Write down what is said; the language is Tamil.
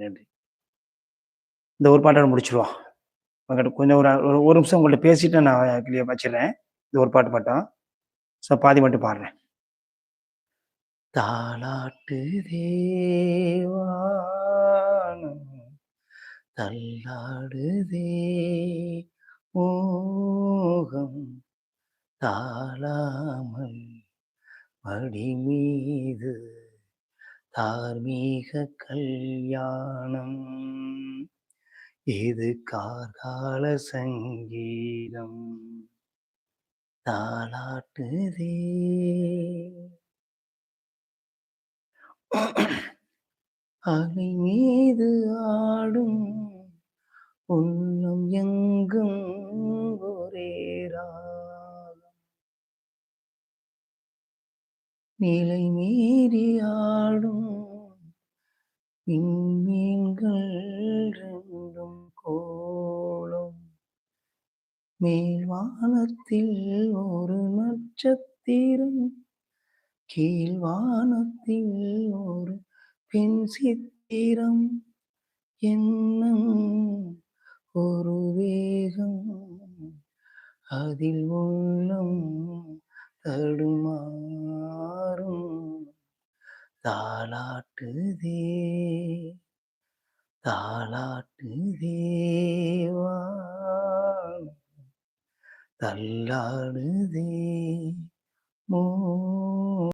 நன்றி. இந்த ஒரு பாட்டோட முடிச்சுருவோம். உங்கட்ட கொஞ்சம் ஒரு ஒரு ஒரு நிமிஷம் உங்கள்ட்ட பேசிட்டு நான் கிளியர் வச்சுர்றேன். இந்த ஒரு பாட்டு மட்டும். பாதி மட்டும் பாடுறேன். தாலாட்டுதே வானம் தள்ளாடுதே மோகம் தாழாமல் மடி மீது தார்மீக கல்யாணம் இது கார்கால சங்கீதம் தாலாட்டுதே அலை மீது ஆடும் உள்ளம் எங்கும் ஒரே ராகம் நிலை மீறி ஆடும் விண்மீன்கள் ரெண்டும் கோலம் மேல் வானத்தில் ஒரு நட்சத்திரம் கீழ் வானத்தில் ஒரு பெண் சித்திரம் எண்ணம் ஒரு வேகம் அதில் உள்ளம் தடுமாறும் தாலாட்டுதே தாலாட்டுதே வானம் தள்ளாடுதே மோ